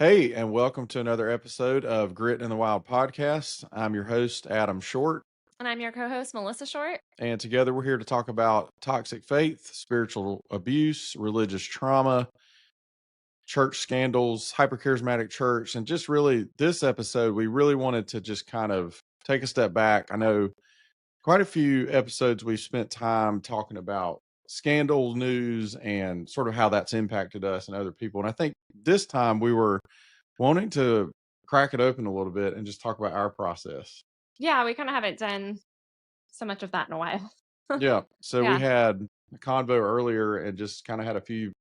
Hey, and welcome to another episode of Grit in the Wild podcast. I'm your host, Adam Short, And I'm your co-host, Melissa Short. and together we're here to talk about toxic faith, spiritual abuse, religious trauma, church scandals, hypercharismatic church, and just really this episode, we really wanted to just kind of take a step back. I know quite a few episodes we've spent time talking about scandal news and sort of how that's impacted us and other people. And I think this time we were wanting to crack it open a little bit and just talk about our process. Yeah, we kind of haven't done so much of that in a while. Yeah. So we Yeah. had a convo earlier and just kind of had a few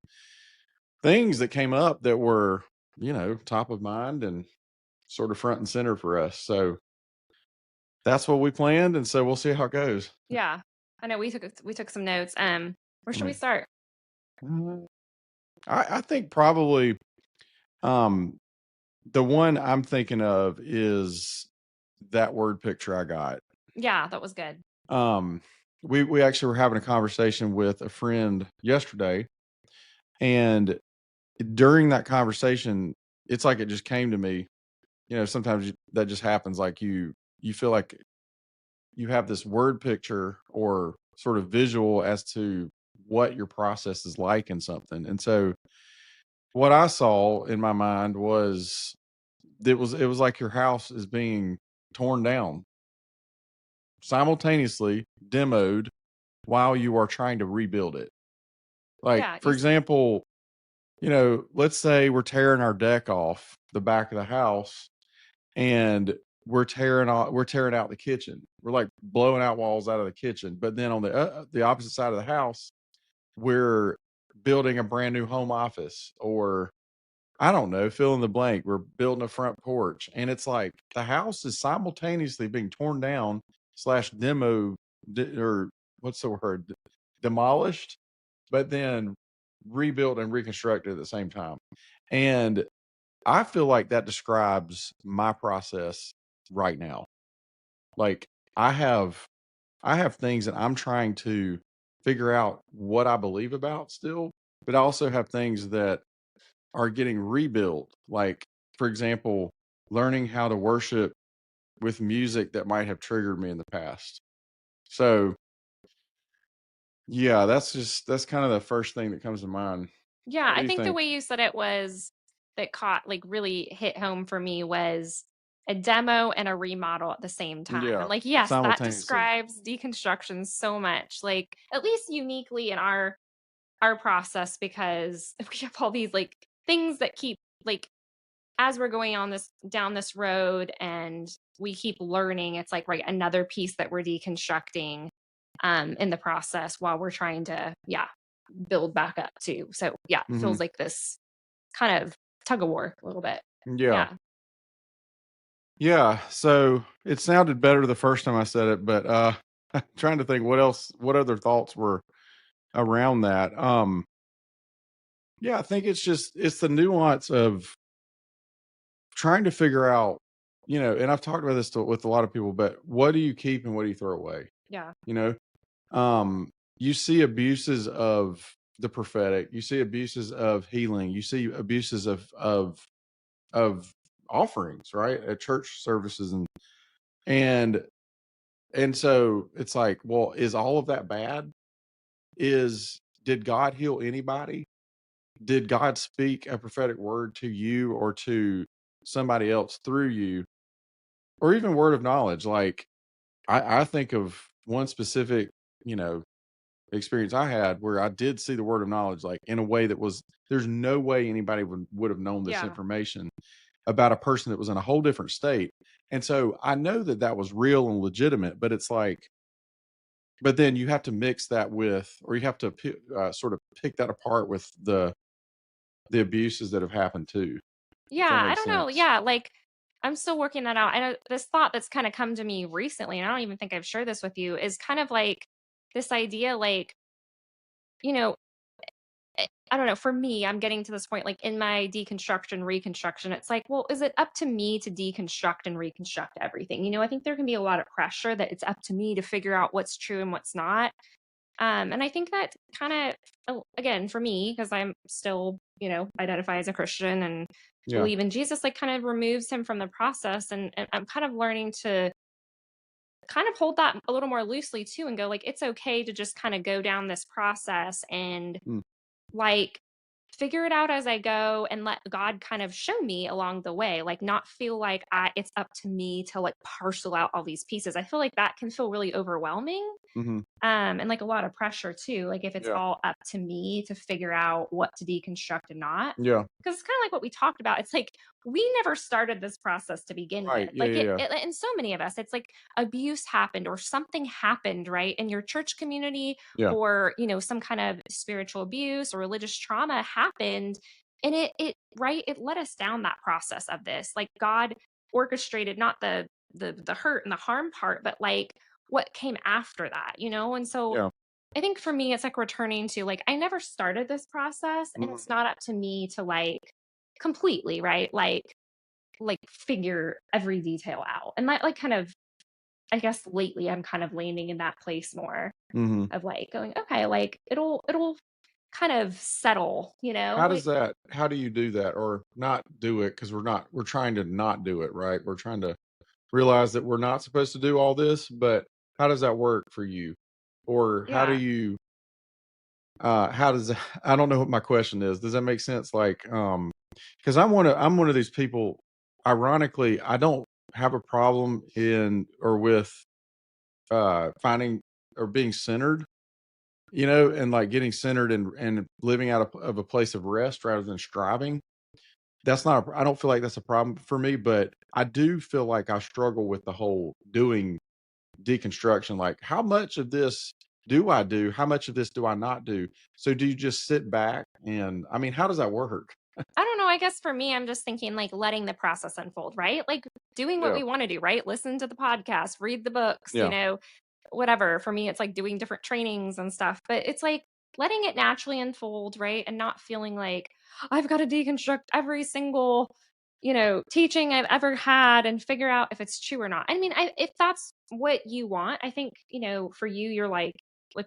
things that came up that were, top of mind and sort of front and center for us. So that's what we planned. And so we'll see how it goes. Yeah. I know we took some notes. Where should we Mhm. start? I think probably um the one I'm thinking of is that word picture I got. Yeah, that was good. Um we actually were having a conversation with a friend yesterday, and during that conversation, it's like it just came to me. Sometimes that just happens. Like you feel like you have this word picture or sort of visual as to what your process is like in something. And so what I saw in my mind was it was like your house is being torn down simultaneously, demoed while you are trying to rebuild it. Like, Yeah. for example, let's say we're tearing our deck off the back of the house, and we're tearing out the kitchen. We're like blowing out walls out of the kitchen. But then on the opposite side of the house, we're building a brand new home office, or I don't know, fill in the blank. We're building a front porch, and it's like the house is simultaneously being torn down slash or what's the word, demolished, but then rebuilt and reconstructed at the same time. And I feel like that describes my process right now. Like I have I have things that I'm trying to figure out what I believe about still, but I also have things that are getting rebuilt. Like, for example, learning how to worship with music that might have triggered me in the past. So yeah, that's kind of the first thing that comes to mind. Yeah, What I do you think the think? way you said it was that caught like really hit home for me was a demo and a remodel at the same time. Yeah, And like, yes, that simultaneously. describes deconstruction so much, like at least uniquely in our process, because we have all these like things that keep like as we're going on this down this road and we keep learning, it's like right another piece that we're deconstructing in the process while we're trying to build back up too. So yeah, it Hmm. feels like this kind of tug of war a little bit. Yeah. Yeah. Yeah, so it sounded better the first time I said it, but trying to think what other thoughts were around that. Yeah, I think it's the nuance of trying to figure out, and I've talked about this with a lot of people, but what do you keep and what do you throw away? Yeah. You know, you see abuses of the prophetic, you see abuses of healing, you see abuses of offerings, right, at church services, and and so it's like, well, is all of that bad? Did God heal anybody? Did God speak a prophetic word to you or to somebody else through you, or even word of knowledge? Like I think of one specific, you know, experience I had where I did see the word of knowledge, like in a way that was there's no way anybody would have known this Yeah. information about a person that was in a whole different state. And so I know that that was real and legitimate, but it's like, but then you have to mix that with, or you have to sort of pick that apart with the abuses that have happened too, if that Yeah. I makes don't know. sense. Yeah. Like I'm still working that out. I know this thought that's kind of come to me recently, and I don't even think I've shared this with you, is kind of like this idea, like, you know, I don't know, for me, I'm getting to this point, like in my deconstruction, reconstruction, it's like, well, is it up to me to deconstruct and reconstruct everything? I think there can be a lot of pressure that it's up to me to figure out what's true and what's not. And I think that kind of, again, for me, because I'm still identify as a Christian and Yeah. believe in Jesus, like kind of removes him from the process. And I'm kind of learning to kind of hold that a little more loosely too and go like, it's okay to just kind of go down this process and Mm. like figure it out as I go and let God kind of show me along the way, like not feel like it's up to me to like parcel out all these pieces. I feel like that can feel really overwhelming, Mhm. and like a lot of pressure too, like if it's Yeah. all up to me to figure out what to deconstruct and not. Yeah. Because it's kind of like what we talked about. It's like we never started this process to begin with. Right. Yeah, Like yeah, yeah. and so many of us, it's like abuse happened or something happened, right, in your church community, Yeah. or some kind of spiritual abuse or religious trauma happened, and it right, it led us down that process of this. Like God orchestrated not the hurt and the harm part, but like what came after that. And so Yeah. I think for me, it's like returning to like, I never started this process and Mhm. it's not up to me to like completely, right? Like figure every detail out. And that like kind of, I guess lately I'm kind of landing in that place more Mhm. of like going, okay, like it'll kind of settle, like How do you do that or not do it? Because we're trying to not do it, right? We're trying to realize that we're not supposed to do all this, but how does that work for you? Or yeah. how does I don't know what my question is. Does that make sense? Like, because I'm one of these people, ironically, I don't have a problem in or with finding or being centered, and like getting centered and living out of a place of rest rather than striving. That's not I don't feel like that's a problem for me, but I do feel like I struggle with the whole doing deconstruction. Like, how much of this do I do? How much of this do I not do? So do you just sit back and I mean, how does that work? I don't know. I guess for me, I'm just thinking like letting the process unfold, right? Like doing what Yeah. we want to do, right? Listen to the podcast, read the books, Yeah. whatever. For me, it's like doing different trainings and stuff, but it's like letting it naturally unfold, right? And not feeling like I've got to deconstruct every single, teaching I've ever had and figure out if it's true or not. I mean, if that's what you want, I think, for you, you're like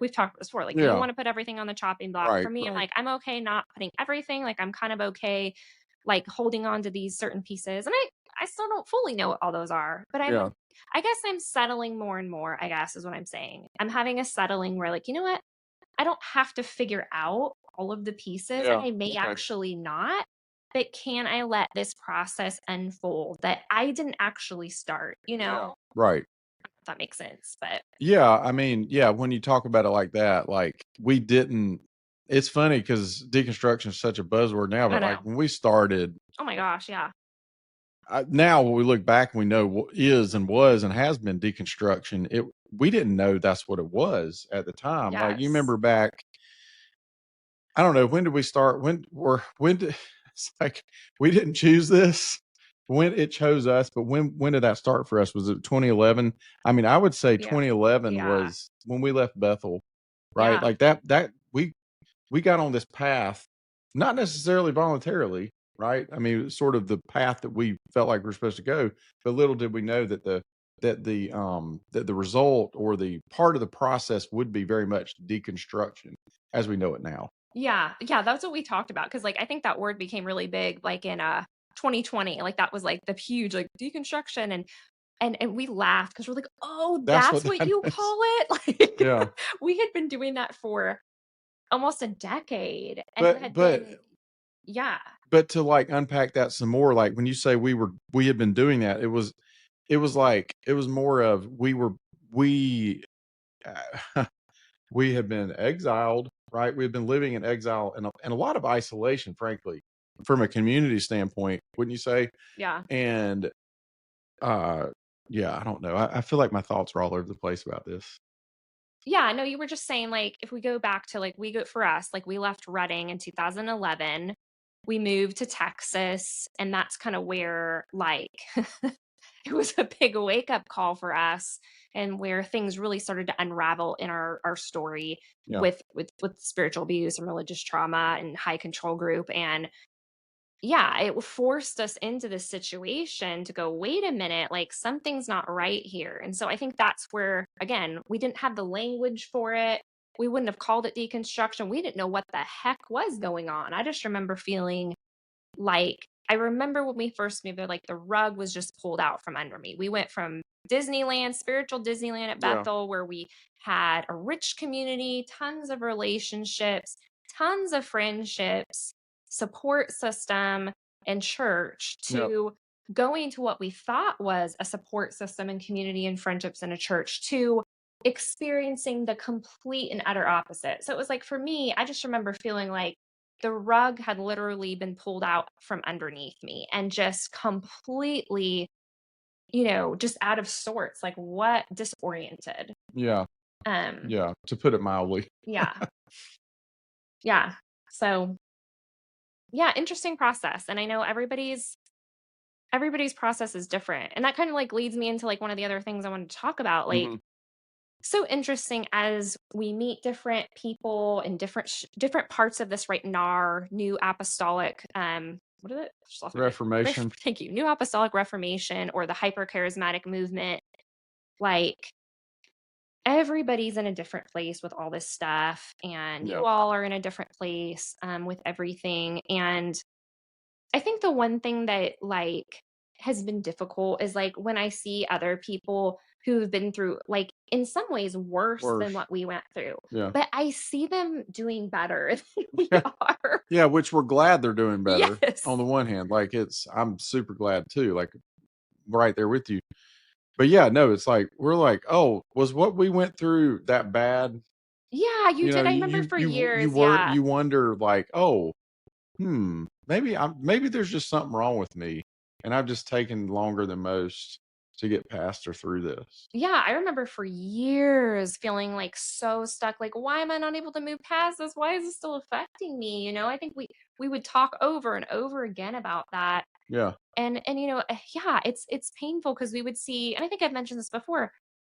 we've talked before, like you Yeah. want to put everything on the chopping block. For Right. me, I'm Right. like, I'm okay not putting everything. Like I'm kind of okay like holding on to these certain pieces. And I still don't fully know what all those are, but Yeah. I guess I'm settling more and more, I guess is what I'm saying. I'm having a settling where like, you know what? I don't have to figure out all of the pieces, and Yeah. I may Okay. actually not. But can I let this process unfold that I didn't actually start, Yeah. Right. if that makes sense. But Yeah, I mean, yeah, when you talk about it like that, like we didn't it's funny because deconstruction is such a buzzword now, I but like know. when we started, Oh my gosh, yeah. now when we look back, we know what is and was and has been deconstruction. We didn't know that's what it was at the time. Like you Yes. remember back, I don't know, when did we start? When did it's like we didn't choose this when it chose us, but when did that start for us? Was it 2011? I mean, I would say Yeah. 2011 Yeah. was when we left Bethel, right? Yeah. Like that we got on this path, not necessarily voluntarily, right? I mean, it was sort of the path that we felt like we are supposed to go, but little did we know that the result or the part of the process would be very much deconstruction as we know it now. Yeah. Yeah. That's what we talked about. Cause like I think that word became really big like in 2020. Like that was like the huge like deconstruction, and we laughed because we're like, oh, That's what that's what that you is. call it. Like Yeah. we had been doing that for almost a decade and But had but been, yeah. but to like unpack that some more, like when you say we had been doing that, it was like it was more of we we had been exiled, right? We had been living in exile and a lot of isolation, frankly, from a community standpoint, wouldn't you say? Yeah. And uh yeah, I don't know. I feel like my thoughts are all over the place about this. Yeah, no, you were just saying, like, if we go back to, like, we go for us, like, we left Reading in 2011, we moved to Texas, and that's kinda where, like, it was a big wake-up call for us and where things really started to unravel in our story Yeah. with spiritual abuse and religious trauma and high control group, and yeah, it forced us into this situation to go, wait a minute, like something's not right here. And so I think that's where, again, we didn't have the language for it. we wouldn't have called it deconstruction. We didn't know what the heck was going on. I just remember feeling like, I remember when we first moved there, like the rug was just pulled out from under me. We went from Disneyland, spiritual Disneyland at Yeah. Bethel, where we had a rich community, tons of relationships, tons of friendships, support system, and church, Yep. to going to what we thought was a support system and community and friendships in a church, to experiencing the complete and utter opposite. So it was like, for me, I just remember feeling like the rug had literally been pulled out from underneath me and just completely, just out of sorts, like what, disoriented. Yeah. Um, Yeah. To put it mildly. yeah. Yeah. So yeah, interesting process. And I know everybody's process is different. And that kind of like leads me into like one of the other things I wanted to talk about. Like, Mhm. so interesting as we meet different people in different parts of this, right, NAR, New Apostolic, what is it? Just lost my brain. Reformation. Thank you. New Apostolic Reformation, or the hyper charismatic movement. Like, everybody's in a different place with all this stuff, and Yeah. you all are in a different place with everything. And I think the one thing that like has been difficult is like when I see other people who've been through, like, in some ways worse than Worse. what we went through, Yeah. but I see them doing better than we Yeah. are. Yeah, which we're glad they're doing better on Yes. the one hand. Like I'm super glad too, like right there with you. But yeah, no, it's like we're like, oh, was what we went through that bad? Yeah, you You know, did. I remember for years. Yeah. you wonder like, oh, maybe there's just something wrong with me, and I've just taken longer than most to get past or through this. Yeah, I remember for years feeling like so stuck. Like, why am I not able to move past this? Why is this still affecting me? I think we would talk over and over again about that. Yeah. And yeah, it's painful because we would see, and I think I've mentioned this before,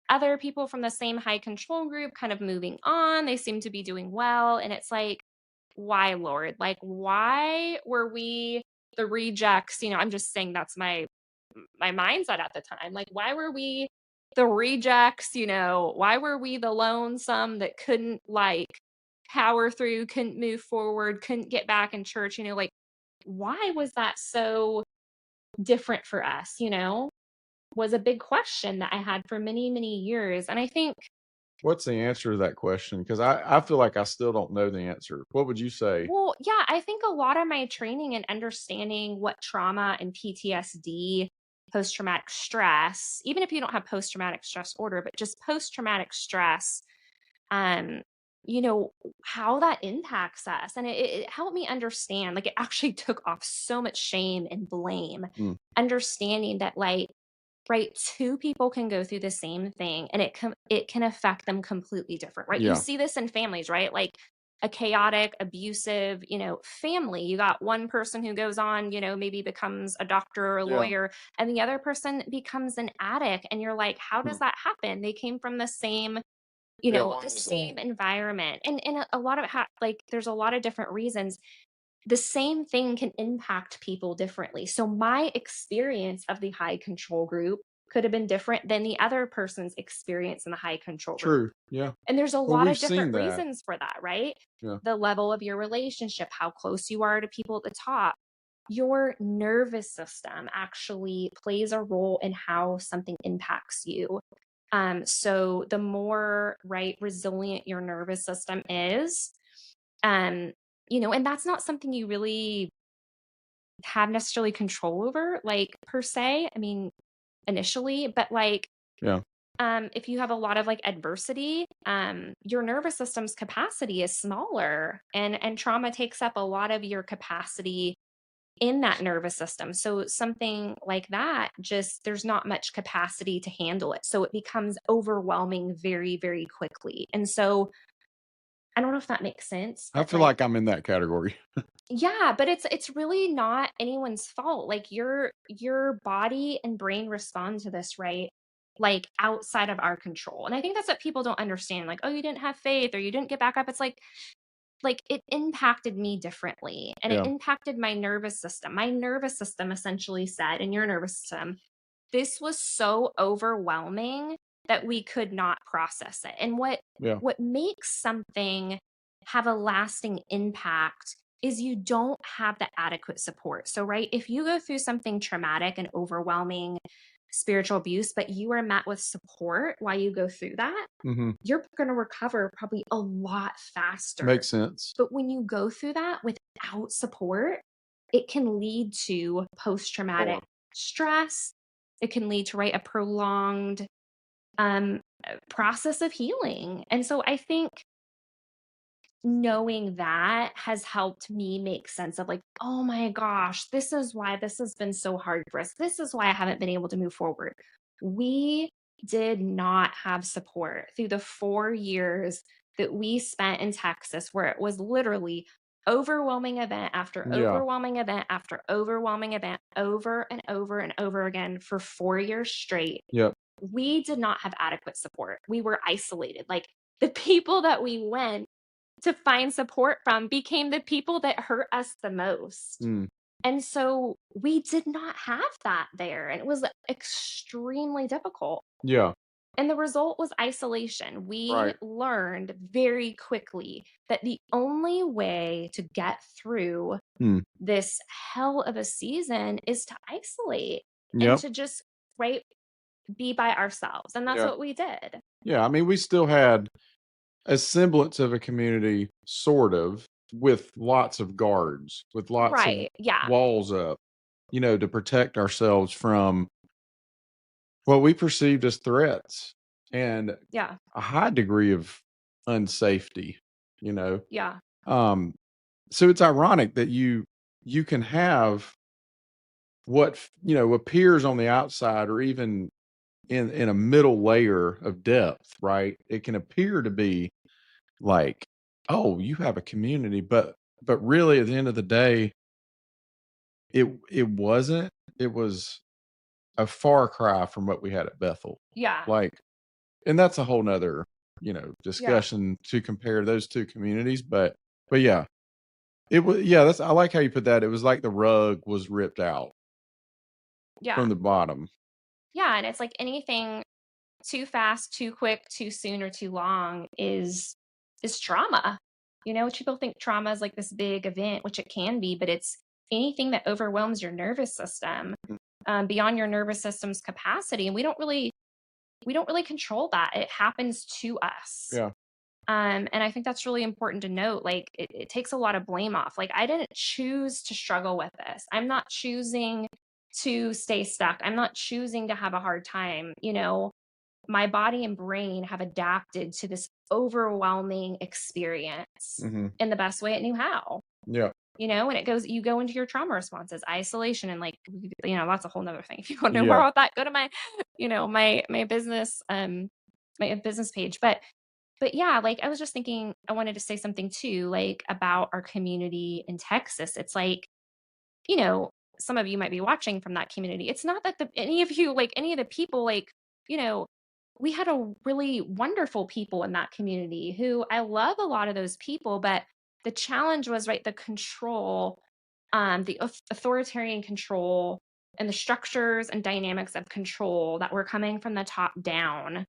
other people from the same high control group kind of moving on. They seem to be doing well, and it's like, why, Lord? Like, why were we the rejects? I'm just saying that's my mindset at the time. Like, why were we the rejects? Why were we the lonesome that couldn't like power through, couldn't move forward, couldn't get back in church? Like, why was that so different for us, was a big question that I had for many, many years. And I think, What's the answer to that question? Because I feel like I still don't know the answer. What would you say? well, yeah, I think a lot of my training and understanding what trauma and PTSD, post traumatic stress, even if you don't have post traumatic stress order, but just post traumatic stress, um, you know, how that impacts us. And it helped me understand, like, it actually took off so much shame and blame, Mm, understanding that, like, right, two people can go through the same thing and it can affect them completely different, right? You yeah. see this in families, right? Like a chaotic, abusive, family. You got one person who goes on, maybe becomes a doctor or a Yeah. lawyer, and the other person becomes an addict. And you're like, how does Mm. that happen? They came from the same, Yeah. the same environment. And a lot of like there's a lot of different reasons. The same thing can impact people differently. So my experience of the high control group could have been different than the other person's experience in the high control group. True. Yeah. And there's a Well, lot we've of seen different that. reasons for that, right? Yeah. The level of your relationship, how close you are to people at the top. Your nervous system actually plays a role in how something impacts you. So the more, right, resilient your nervous system is, um, and that's not something you really have necessarily control over, like, per se. I mean, initially, but like, Yeah. if you have a lot of like adversity, your nervous system's capacity is smaller, and trauma takes up a lot of your capacity in that nervous system. So something like that, just there's not much capacity to handle it. So it becomes overwhelming very, very quickly. And so I don't know if that makes sense, I but feel like, like I'm in that category. yeah, but it's really not anyone's fault. Like, your body and brain respond to this, right? Like, outside of our control. And I think that's what people don't understand. Like, oh, you didn't have faith or you didn't get back up. It's like it impacted me differently, and it Yeah. impacted my nervous system. My nervous system essentially said, in your nervous system, this was so overwhelming that we could not process it. And what makes something have a lasting impact is you don't have the adequate support. So, right, if you go through something traumatic and overwhelming spiritual abuse, but you are met with support while you go through that, Mm-hmm. you're going to recover probably a lot faster. Makes sense. But when you go through that without support, it can lead to post-traumatic stress. It can lead to, right, a prolonged process of healing. And so I think knowing that has helped me make sense of like, oh my gosh, this is why this has been so hard for us. This is why I haven't been able to move forward. We did not have support through the 4 years that we spent in Texas, where it was literally overwhelming event after Yeah. overwhelming event after overwhelming event over and over and over again for 4 years straight. Yep. We did not have adequate support. We were isolated. Like the people that we went to find support from became the people that hurt us the most. Mm. And so we did not have that there. And it was extremely difficult. Yeah. And the result was isolation. We Right. learned very quickly that the only way to get through this hell of a season is to isolate and Yep. to just, right, be by ourselves. And that's Yeah. what we did. Yeah. I mean, we still had a semblance of a community, sort of, with lots of guards, with lots of Right. Yeah. walls up, to protect ourselves from what we perceived as threats and Yeah. a high degree of unsafety, you know. Yeah. So it's ironic that you can have what appears on the outside, or even in a middle layer of depth, right? It can appear to be like, oh, you have a community, but really at the end of the day, it wasn't. It was a far cry from what we had at Bethel. Yeah. Like, and that's a whole nother, Yeah. discussion to compare those two communities. But yeah, it was, yeah, that's, I like how you put that. It was like the rug was ripped out Yeah. from the bottom. Yeah. And it's like anything too fast, too quick, too soon, or too long is trauma. People think trauma is like this big event, which it can be, but it's anything that overwhelms your nervous system beyond your nervous system's capacity. And we don't really control that. It happens to us. Yeah. And I think that's really important to note. Like it takes a lot of blame off. Like I didn't choose to struggle with this. I'm not choosing to stay stuck. I'm not choosing to have a hard time. My body and brain have adapted to this overwhelming experience in the best way it knew how. Yeah. And you go into your trauma responses, isolation, and like, that's a whole nother thing. If you want to know more about that, go to my, my business, my business page. But yeah, like I was just thinking, I wanted to say something too, like about our community in Texas. It's like, some of you might be watching from that community. It's not that any of the people, like, we had a really wonderful people in that community who I love a lot of those people, but the challenge was, right, the control, the authoritarian control and the structures and dynamics of control that were coming from the top down.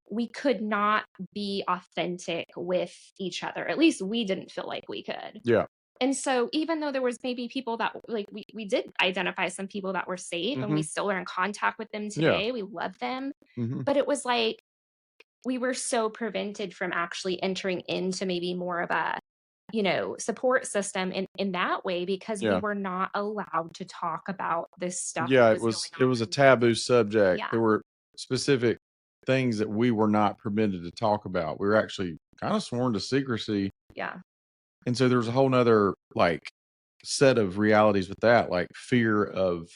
We could not be authentic with each other. At least we didn't feel like we could. Yeah. And so even though there was maybe people that like we did identify some people that were safe and we still are in contact with them today. We love them. But it was like we were so prevented from actually entering into maybe more of a, support system in that way because we were not allowed to talk about this stuff. Yeah, that it was was going a on. taboo subject. Yeah. There were specific things that we were not permitted to talk about. We were actually kind of sworn to secrecy. Yeah. And so there was a whole nother like set of realities with that, like fear of,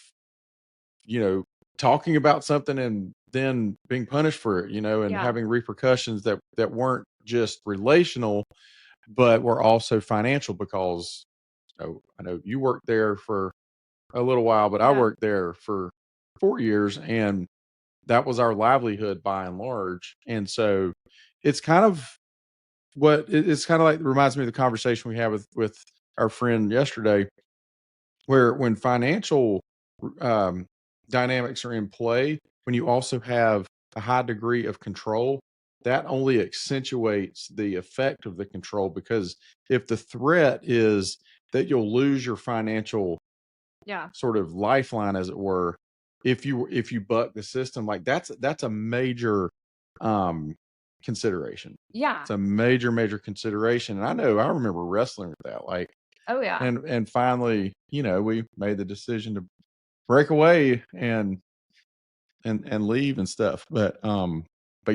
talking about something and then being punished for it, and having repercussions that weren't just relational, but were also financial because, I know you worked there for a little while, but I worked there for 4 years, and that was our livelihood by and large. And so it's kind of it's kind of like, reminds me of the conversation we had with our friend yesterday, where when financial dynamics are in play, when you also have a high degree of control, that only accentuates the effect of the control, because if the threat is that you'll lose your financial Yeah. sort of lifeline, as it were, if you buck the system, like that's a major um consideration. Yeah. It's a major consideration. And I remember wrestling with that. Like, Oh, yeah. and finally, we made the decision to break away and leave and stuff. But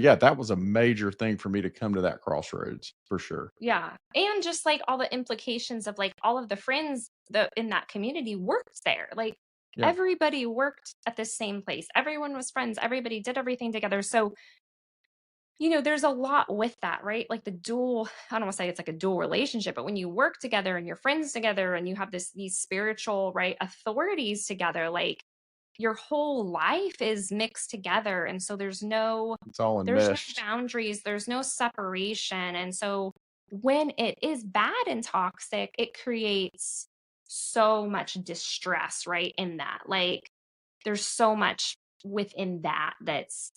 yeah, that was a major thing for me to come to that crossroads for sure. Yeah. And just like all the implications of like all of the friends that in that community worked there. Like Yeah. everybody worked at the same place. Everyone was friends. Everybody did everything together. So, there's a lot with that, right? Like the dual, I don't want to say it's like a dual relationship, but when you work together and you're friends together and you have these spiritual, right, authorities together, like your whole life is mixed together. And so It's all there's no enmeshed. boundaries, there's no separation. And so when it is bad and toxic, it creates so much distress, right? In that, like, there's so much within that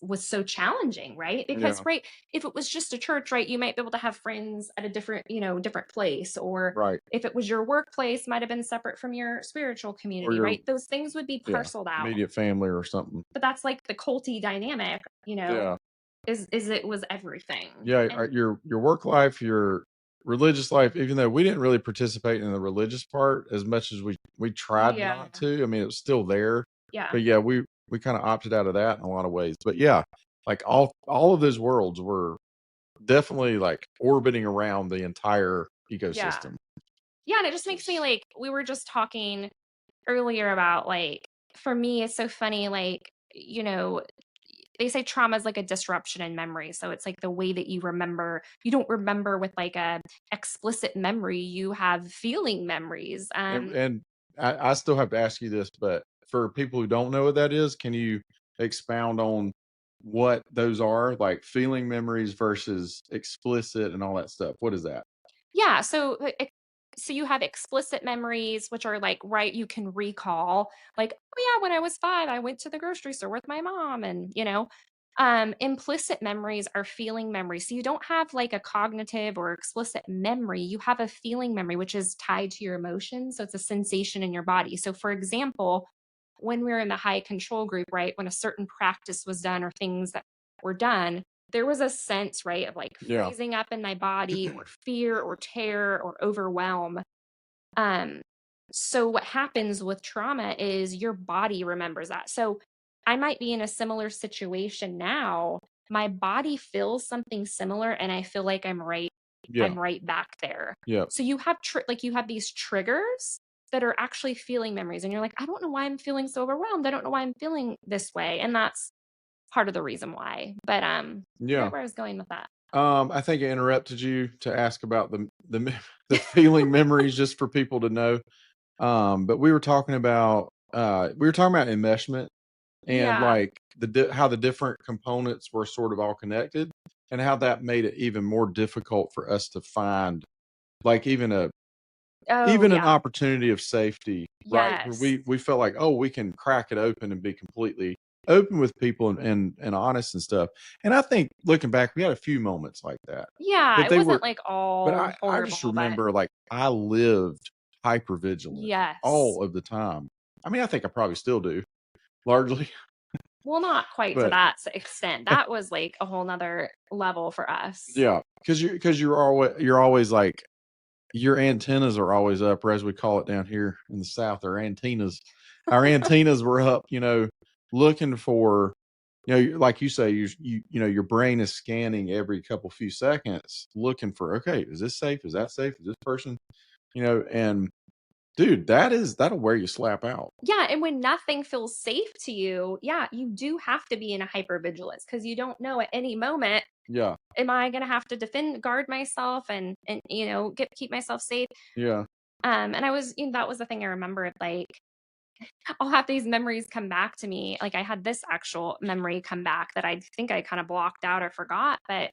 was so challenging, right? Because, Yeah. right, if it was just a church, right, you might be able to have friends at a different, different place, or Right. if it was your workplace, might have been separate from your spiritual Or community, your, right? Those things would be yeah, parceled out. immediate family or something. But that's like the culty dynamic, Yeah. is it was everything. Yeah, And your work life, your religious life, even though we didn't really participate in the religious part as much as we tried yeah, not to. I mean, it was still there, yeah, but yeah, we kind of opted out of that in a lot of ways. But yeah, like all of those worlds were definitely like orbiting around the entire yeah. ecosystem. Yeah, and it just Which makes me was like we were just talking earlier about like for me it's so funny like they say trauma is like a disruption in memory. So it's like the way that you remember, you don't remember with like a explicit memory, you have feeling memories. and I still have to ask you this, but for people who don't know what that is, can you expound on what those are, like feeling memories versus explicit and all that stuff? What is that? Yeah, so you have explicit memories, which are like, right, you can recall, like, oh yeah, when I was 5, I went to the grocery store with my mom, and implicit memories are feeling memories. So you don't have like a cognitive or explicit memory. You have a feeling memory, which is tied to your emotions. So it's a sensation in your body. So for example, when we were in the high control group, right, when a certain practice was done or things that were done, there was a sense, right, of like Yeah. freezing up in my body or fear or terror or overwhelm. Um, so what happens with trauma is your body remembers that. So I might be in a similar situation now. My body feels something similar and I feel like Yeah. I'm right back there. Yeah. So you have like you have these triggers that are actually feeling memories and you're like, I don't know why I'm feeling so overwhelmed. I don't know why I'm feeling this way. And that's part of the reason why. But I Yeah. forget where I was going with that. I think I interrupted you to ask about the feeling memories, just for people to know. But we were talking about enmeshment, and Yeah. like how the different components were sort of all connected, and how that made it even more difficult for us to find like Oh, even an yeah. opportunity of safety, right? Where Yes. we felt like, oh, we can crack it open and be completely open with people and honest and stuff. And I think looking back, we had a few moments like that, Yeah, but it they were wasn't like but all I just horrible, but remember, like, I lived hyper vigilant yes. all of the time. I mean, I think I probably still do, largely, Well, not quite to but that extent. That was like a whole nother level for us. yeah, because you're always like, your antennas are always up, or as we call it down here in the South, our antennas. Our antennas were up, looking for, like you say, your brain is scanning every couple few seconds, looking for, okay, is this safe? Is that safe? Is this person, and dude, that'll wear you slap out. Yeah, and when nothing feels safe to you, yeah, you do have to be in a hypervigilance because you don't know at any moment, Yeah, am I going to have to guard myself and keep myself safe? yeah, And that was the thing I remembered. Like, I'll have these memories come back to me. Like, I had this actual memory come back that I think I kind of blocked out or forgot. But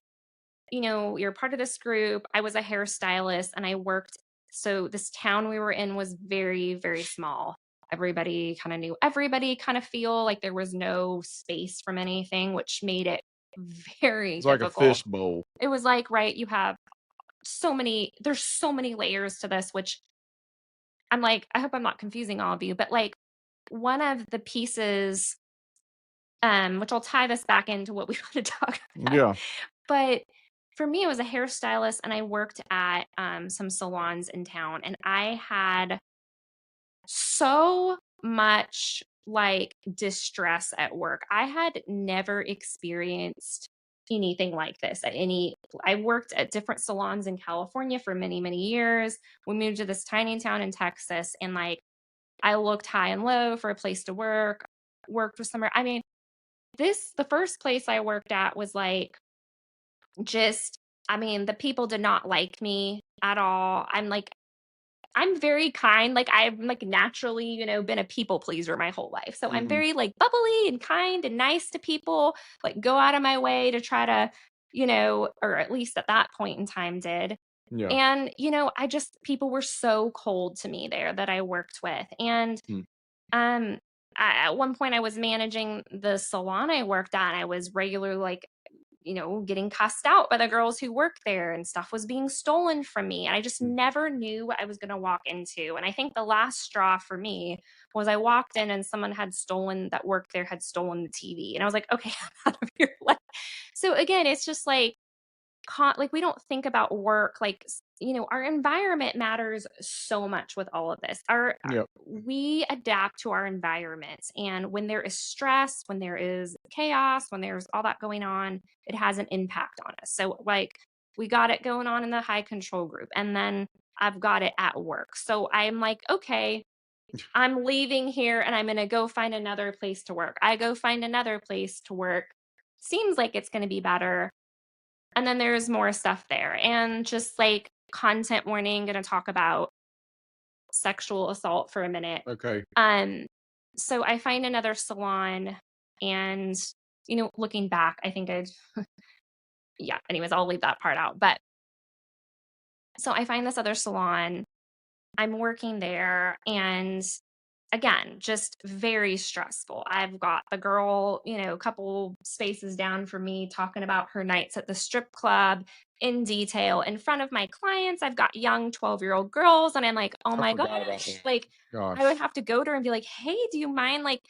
you're part of this group. I was a hairstylist and I worked. So this town we were in was very, very small. everybody kind of knew everybody kind of feel, like there was no space from anything, which made it very It's like a difficult. fish bowl. It was like, right, you have there's so many layers to this, which I'm like, I hope I'm not confusing all of you, but like one of the pieces, which I'll tie this back into what we want to talk about. Yeah. But for me, it was a hairstylist, and I worked at some salons in town, and I had so much like distress at work. I had never experienced anything like this at any. I worked at different salons in California for many, many years. We moved to this tiny town in Texas, and like I looked high and low for a place to work, worked with somewhere. I mean, the first place I worked at was like just, I mean, the people did not like me at all. I'm very kind. Like I've like naturally, been a people pleaser my whole life. So I'm Hmm. very like bubbly and kind and nice to people, like go out of my way to try to, or at least at that point in time did. Yeah. And, people were so cold to me there that I worked with. And Hmm. um at one point I was managing the salon I worked at, and I was regularly like, getting cussed out by the girls who work there, and stuff was being stolen from me. And I just Hmm. never knew what I was going to walk into. And I think the last straw for me was I walked in and someone that worked there had stolen the TV. And I was like, okay, I'm out of here. Like, so again, it's just like we don't think about work like our environment matters so much with all of this. Yep. We adapt to our environments, and when there is stress, when there is chaos, when there's all that going on, it has an impact on us. So like we got it going on in the high control group, and then I've got it at work. So I'm like, okay, I'm leaving here and I'm going to go find another place to work. I go find another place to work. Seems like it's going to be better, and then there's more stuff there. And just like content warning, going to talk about sexual assault for a minute. Okay. So I find another salon, and, looking back, I think yeah, anyways, I'll leave that part out. But so I find this other salon, I'm working there, and again, just very stressful. I've got the girl, a couple spaces down from me talking about her nights at the strip club in detail in front of my clients. I've got young 12-year-old girls, and I'm like, oh I my forgot about gosh. that. Like, I would Gosh. have to go to her and be like, hey, do you mind like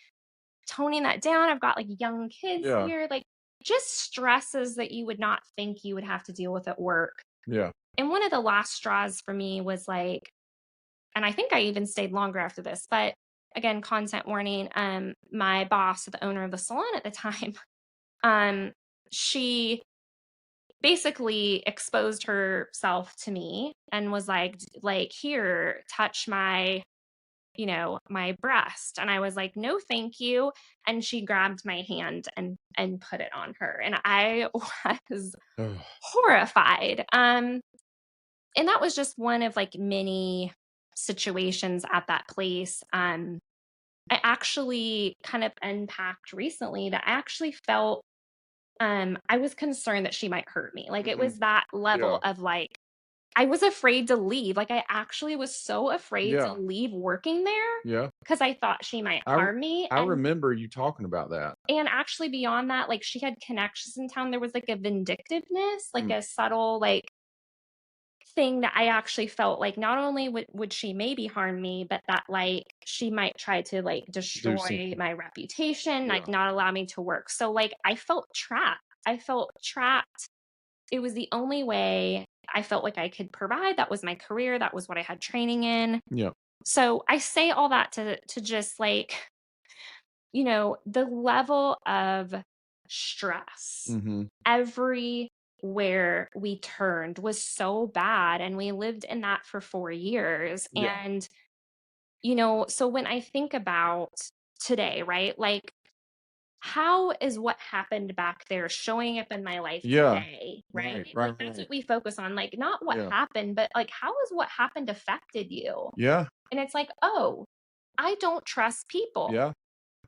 toning that down? I've got like young kids Yeah. here. Like, just stresses that you would not think you would have to deal with at work. Yeah. And one of the last straws for me was like, and I think I even stayed longer after this, but again, content warning, my boss, the owner of the salon at the time, she basically exposed herself to me and was like, here, touch my, my breast. And I was like, no, thank you. And she grabbed my hand and put it on her. And I was Ugh. horrified. And that was just one of like many situations at that place. I actually kind of unpacked recently that I actually felt I was concerned that she might hurt me. Like it Mhm. was that level Yeah. of like I was afraid to leave. Like I actually was so afraid to Yeah. leave working there Yeah. because I thought she might I harm me. I And remember you talking about that. actually beyond that, like she had connections in town. There was like a vindictiveness, like Mm. a subtle like thing that I actually felt like not only would she maybe harm me, but that like she might try to like Do destroy something. my reputation, like Yeah. not allow me to work. So like I felt trapped. I felt trapped. It was the only way I felt like I could provide. That was my career. That was what I had training in. Yeah. So I say all that to just like, the level of stress Mhm. everywhere we turned was so bad. And we lived in that for 4 years. Yeah. And, so when I think about today, right? Like, how is what happened back there showing up in my life Yeah. today, right? Right. Like, Right. that's Right. what we focus on. Like, not what Yeah. happened, but like, how has what happened affected you? Yeah. And it's like, oh, I don't trust people. Yeah. Me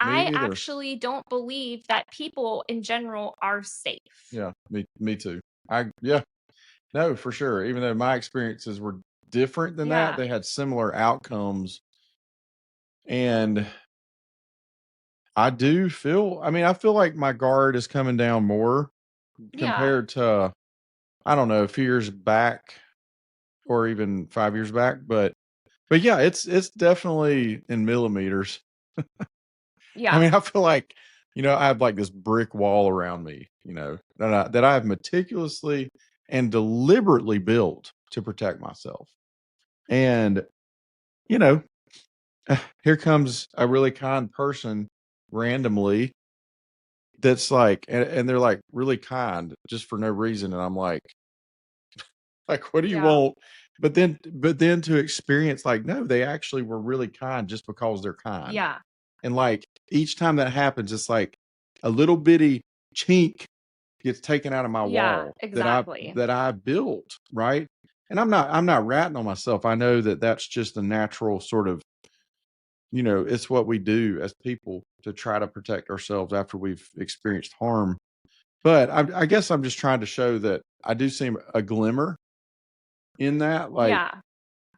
I either. actually don't believe that people in general are safe. Yeah. Me too. Yeah. No, for sure. Even though my experiences were different than that, Yeah. they had similar outcomes And I do feel, I mean, I feel like my guard is coming down more Yeah. compared to, I don't know, a few years back or even 5 years back, but yeah, it's definitely in millimeters. I Yeah. mean, I feel like, I have like this brick wall around me, that I have meticulously and deliberately built to protect myself. And, you know, here comes a really kind person randomly that's like, and they're like really kind just for no reason. And I'm like, what do you Yeah. want? But then to experience like, no, they actually were really kind just because they're kind. Yeah. And like each time that happens, it's like a little bitty chink gets taken out of my Yeah, wall that I exactly. that I built, right? And I'm not ratting on myself. I know that that's just a natural sort of, it's what we do as people to try to protect ourselves after we've experienced harm. But I guess I'm just trying to show that I do see a glimmer in that, like, Yeah.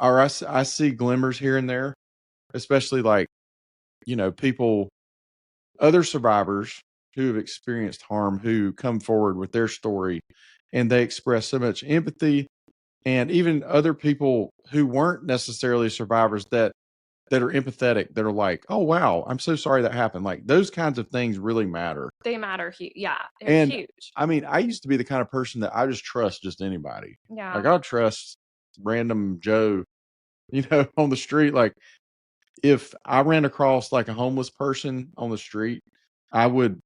or I see glimmers here and there, especially like, people, other survivors who have experienced harm who come forward with their story and they express so much empathy, and even other people who weren't necessarily survivors that are empathetic, that are like, oh wow, I'm so sorry that happened. Like those kinds of things really matter. They matter yeah, they're And huge. I mean, I used to be the kind of person that I just trust just anybody. Yeah. Like I'll trust random Joe, on the street. Like if I ran across like a homeless person on the street, I would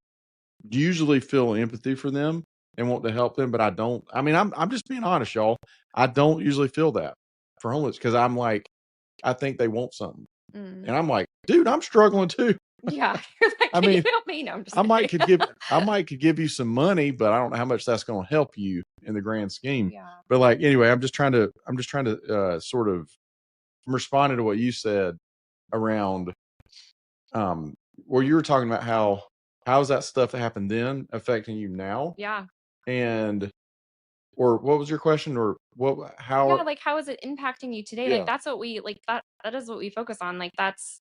usually feel empathy for them and want to help them, but I don't. I mean, I'm just being honest, y'all. I don't usually feel that for homeless because I'm like, I think they want something, Mm. and I'm like, dude, I'm struggling too. Yeah. You're like, I "Can you mean, help me?" No, I'm just I might kidding. could give I might could give you some money, but I don't know how much that's going to help you in the grand scheme. Yeah. But like anyway, I'm just trying to sort of, I'm responding to what you said around where you were talking about how's that stuff that happened then affecting you now, Yeah. and or what was your question, or what how Yeah, are, like, how is it impacting you today? Like, yeah, that's what we like, that is what we focus on, like, that's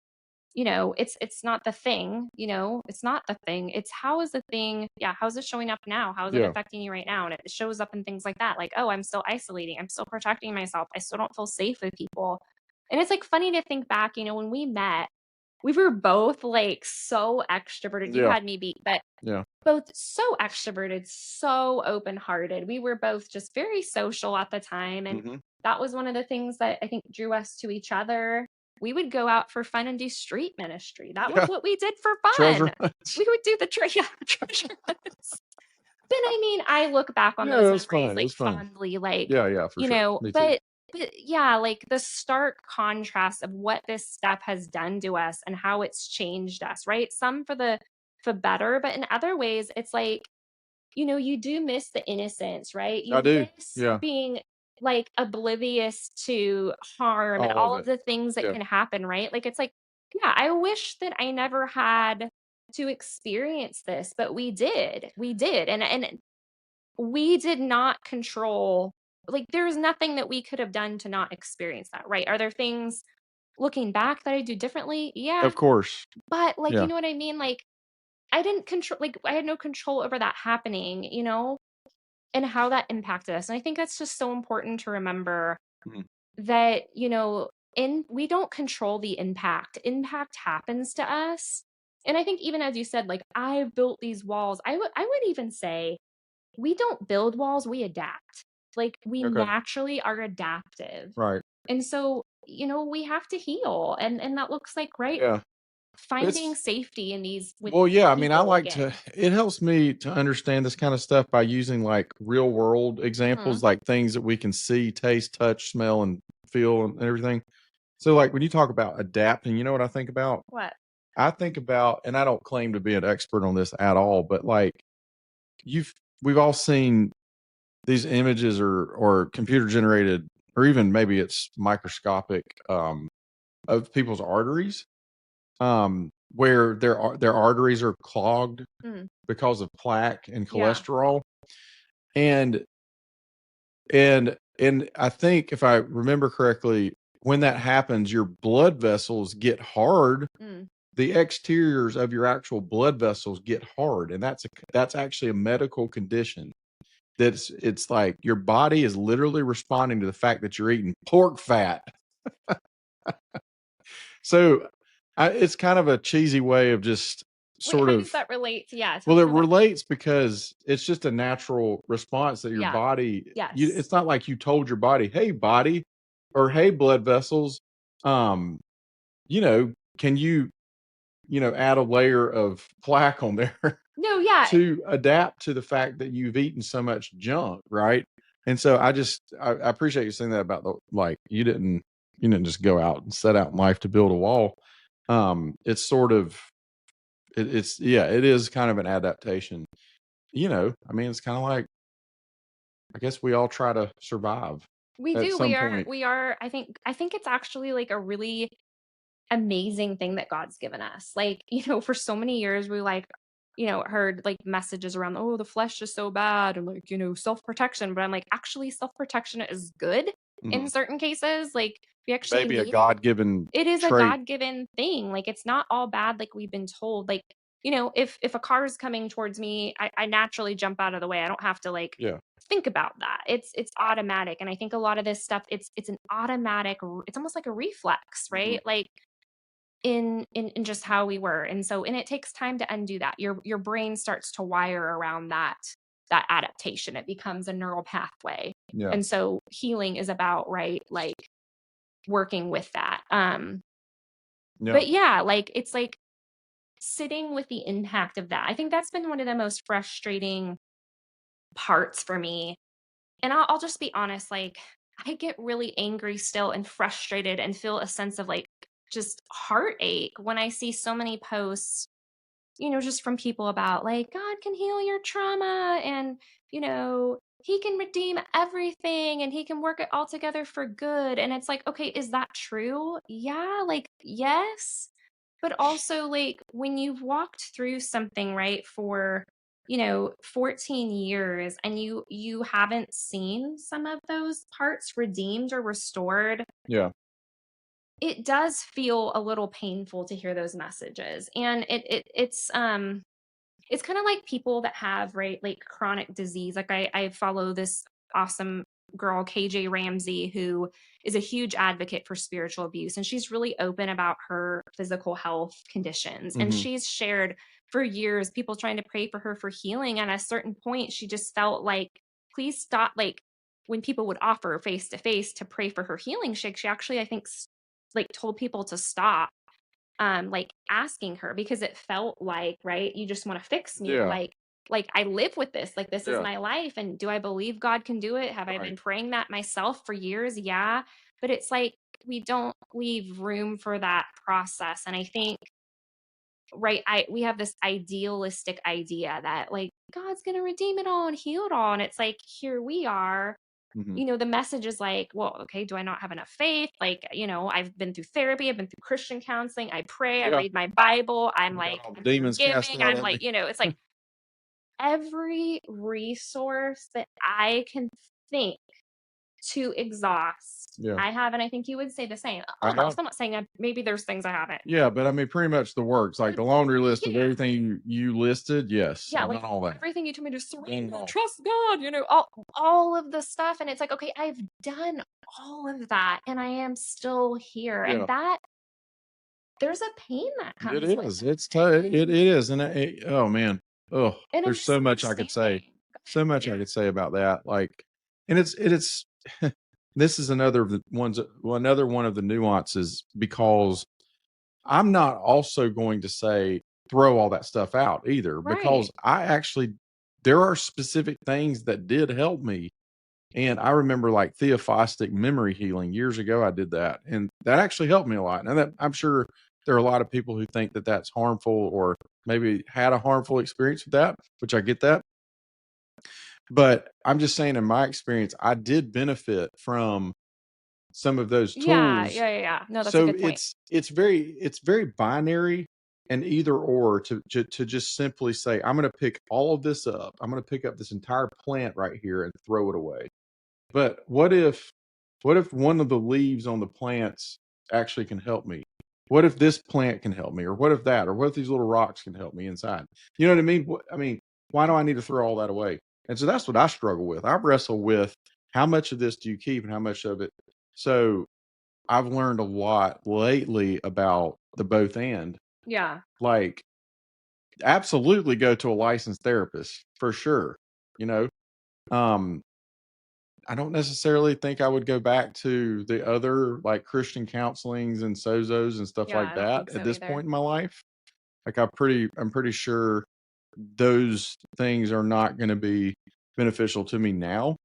it's not the thing, it's not the thing, it's how is the thing yeah, how is it showing up now? How is it yeah, affecting you right now? And it shows up in things like that, like, "Oh, I'm still isolating, I'm still protecting myself, I still don't feel safe with people." And it's, like, funny to think back, when we met, we were both, like, so extroverted. You yeah, had me beat, but yeah, both so extroverted, so open-hearted. We were both just very social at the time, and hmm, that was one of the things that I think drew us to each other. We would go out for fun and do street ministry. That was yeah, what we did for treasure fun. hunts. We would do the yeah, treasure hunts. But I mean, I look back on Yeah, those it was memories fun. It like was fun. fondly, like, Yeah, yeah, for sure. Me too. but yeah, like the stark contrast of what this stuff has done to us and how it's changed us, right? Some for better, but in other ways, it's like, you do miss the innocence, right? I You do. miss Yeah, being like oblivious to harm and all of all of it. the things that Yeah. can happen, right? Like it's like, yeah, I wish that I never had to experience this, but we did. We did. And we did not control, like there's nothing that we could have done to not experience that, right? Are there things looking back that I do differently? Yeah. Of course. But like, you Yeah. know what I mean? Like I didn't control, like I had no control over that happening, and how that impacted us. And I think that's just so important to remember Mhm. that, in we don't control the impact. Impact happens to us. And I think even as you said, like I've built these walls, I would even say we don't build walls, we adapt. Like we Okay. naturally are adaptive. Right. And so, we have to heal. And that looks like, right, Yeah. finding It's safety in these with Well, yeah, I mean, I people like to, again. it helps me to understand this kind of stuff by using like real world Hmm. examples, like things that we can see, taste, touch, smell, and feel and everything. So like when you talk about adapting, you know what I think about? What? I think about, and I don't claim to be an expert on this at all, but like you've we've all seen these images or computer generated, or even maybe it's microscopic, of people's arteries, where their arteries are clogged Mm, because of plaque and yeah. cholesterol. And and I think if I remember correctly, when that happens, your blood vessels get hard. The exteriors of your actual blood vessels get hard, and that's actually a medical condition. It's like your body is literally responding to the fact that you're eating pork fat. So it's kind of a cheesy way of just Wait, sort how of. does that relate? Yeah. Well, it relates because it's just a natural response that your body. Yes. It's not like you told your body, "Hey, body," or "Hey, blood vessels." You know, can you add a layer of plaque on there? No, yeah. To adapt to the fact that you've eaten so much junk, right? And so I appreciate you saying that about you didn't just go out and set out in life to build a wall. It's sort of it is kind of an adaptation. I mean, it's kind of like, I guess we all try to survive. We at do. some We are. point. We are. I think it's actually like a really amazing thing that God's given us. Like, for so many years we heard like messages around, oh, the flesh is so bad, and like, self-protection. But I'm like, actually, self-protection is good in certain cases. Like, we actually Maybe a need God-given it. It is a trait. God-given thing. Like, it's not all bad like we've been told. Like, if a car is coming towards me, I naturally jump out of the way. I don't have to like Yeah. think about that. It's automatic. And I think a lot of this stuff, it's an automatic, it's almost like a reflex, right? Like in just how we were. And it takes time to undo that. Your brain starts to wire around that adaptation. It becomes a neural pathway. Yeah. And so healing is about, right, like working with that. But yeah, like it's like sitting with the impact of that. I think that's been one of the most frustrating parts for me. And I'll just be honest, like I get really angry still and frustrated and feel a sense of like just heartache when I see so many posts, just from people about like God can heal your trauma, and, he can redeem everything, and he can work it all together for good. And it's like, okay, is that true? Yeah, like, yes. But also, like, when you've walked through something, right, for 14 years, and you haven't seen some of those parts redeemed or restored, Yeah. it does feel a little painful to hear those messages. And it's kind of like people that have, right, like chronic disease. Like I follow this awesome girl, KJ Ramsey, who is a huge advocate for spiritual abuse, and she's really open about her physical health conditions. And she's shared for years people trying to pray for her for healing, and at a certain point she just felt like, please stop. Like, when people would offer face to face to pray for her healing, she actually, I think, like told people to stop like asking her, because it felt like, right, you just want to fix me. Yeah. Like I live with this, like this is Yeah. my life, and do I believe God can do it? Have I been praying that myself for years? Yeah. But it's like we don't leave room for that process. And I think, right, we have this idealistic idea that like God's gonna redeem it all and heal it all, and it's like, here we are, the message is like, well, okay, do I not have enough faith? Like, I've been through therapy, I've been through Christian counseling, I pray, I read my Bible, I'm like, I'm demons cast forgiving, out I'm of like, me. it's like every resource that I can think to exhaust, Yeah. I have. And I think you would say the same. I Almost. have. I'm not saying maybe there's things I haven't. Yeah, but I mean, pretty much the works, like the laundry list of everything you listed. Yes, Yeah, I've like done all that. everything you told me to surrender, trust God, all of the stuff. And it's like, okay, I've done all of that, and I am still here. Yeah. And that there's a pain that comes It with is. it. It is, and oh man, oh, And there's so much I could say. So much I could say about that. Like, and it's this is another of the ones, another one of the nuances, because I'm not also going to say throw all that stuff out either, because I actually, there are specific things that did help me. And I remember like theophostic memory healing years ago. I did that, and that actually helped me a lot. And that, I'm sure there are a lot of people who think that that's harmful, or maybe had a harmful experience with that, which I get that. But I'm just saying, in my experience, I did benefit from some of those tools. Yeah. No, that's a So good point. it's very binary and either or, to just simply say, I'm going to pick all of this up. I'm going to pick up this entire plant right here and throw it away. But what if What if one of the leaves on the plants actually can help me? What if this plant can help me? Or what if that? Or what if these little rocks can help me inside? You know what I mean? I mean, why do I need to throw all that away? And so that's what I struggle with. I wrestle with how much of this do you keep and how much of it. So I've learned a lot lately about the both and. Yeah. Like, absolutely go to a licensed therapist for sure. You know, um, I don't necessarily think I would go back to the other like Christian counselings and sozos and stuff Yeah, like I don't that think at so this either. point in my life. Like I'm pretty sure those things are not going to be beneficial to me now.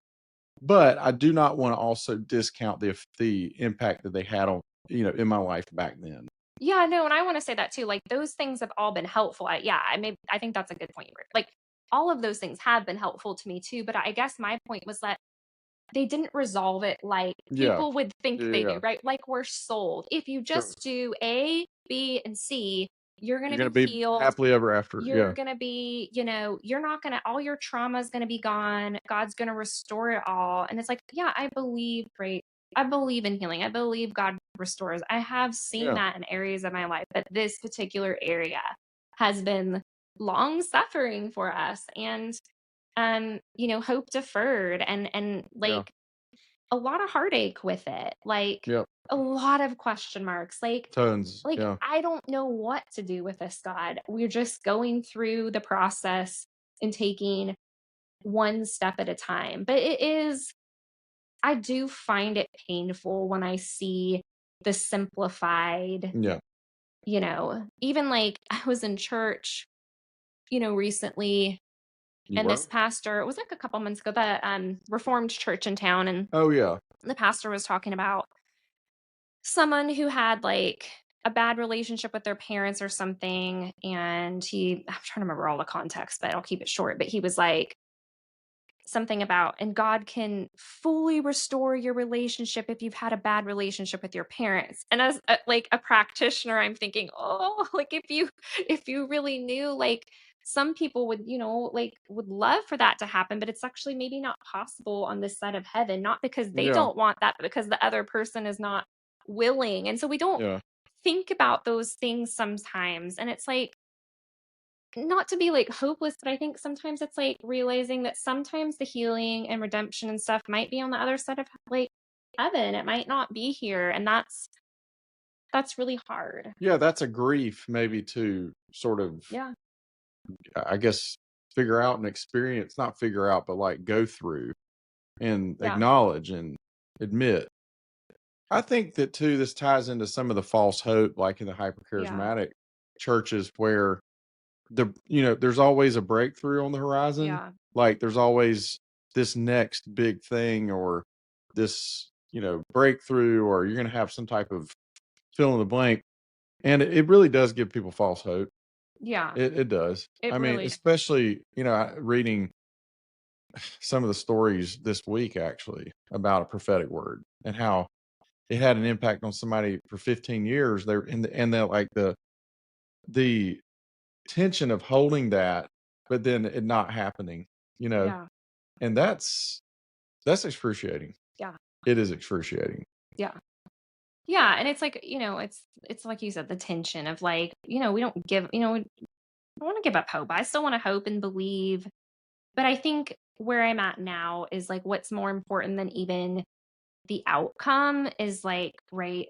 But I do not want to also discount the impact that they had on, you know, in my life back then. Yeah, no, and I wanna say that too, like, those things have all been helpful. I think that's a good point, like, all of those things have been helpful to me too, but I guess my point was that they didn't resolve it like Yeah. people would think Yeah. they Yeah. do, right? Like we're sold. If you Sure. just do A, B, and C, you're You're gonna going be to be healed. happily ever after. You're Yeah. gonna be, you're not gonna, all your trauma is gonna be gone. God's gonna restore it all. And it's like, yeah, I believe, right? I believe in healing. I believe God restores. I have seen Yeah. that in areas of my life, but this particular area has been long suffering for us. And hope deferred and Yeah. like a lot of heartache with it, like Yep. a lot of question marks, Tons. Yeah. I don't know what to do with this, God. We're just going through the process and taking one step at a time. But I do find it painful when I see the simplified, Yeah. even like I was in church, recently, You and this were? pastor, it was like a couple months ago, the Reformed church in town, and Oh, yeah. the pastor was talking about someone who had like a bad relationship with their parents or something. And I'm trying to remember all the context, but I'll keep it short. But he was like, something about, and God can fully restore your relationship if you've had a bad relationship with your parents. And as like a practitioner, I'm thinking, oh, like if you really knew, like some people would, like would love for that to happen, but it's actually maybe not possible on this side of heaven, not because they Yeah. don't want that, but because the other person is not willing. And so we don't Yeah. think about those things sometimes. And it's like, not to be like hopeless, but I think sometimes it's like realizing that sometimes the healing and redemption and stuff might be on the other side of like heaven. It might not be here. And that's really hard. Yeah. That's a grief, maybe to sort of, Yeah. I guess, figure out and experience, not figure out, but like go through and Yeah. acknowledge and admit. I think that too, this ties into some of the false hope, like in the hyper Yeah. charismatic churches where there's always a breakthrough on the horizon. Yeah. Like there's always this next big thing or this, breakthrough, or you're going to have some type of fill in the blank. And it really does give people false hope. Yeah. It does. It I mean, really does. especially, reading some of the stories this week actually about a prophetic word and how it had an impact on somebody for 15 years. They're in the, and they're like the tension of holding that, but then it not happening, you know, Yeah. and that's excruciating. Yeah. It is excruciating. Yeah. Yeah. And it's like, it's like you said, the tension of like, we don't give, we don't want to give up hope. I still want to hope and believe. But I think where I'm at now is like what's more important than even the outcome is like, right,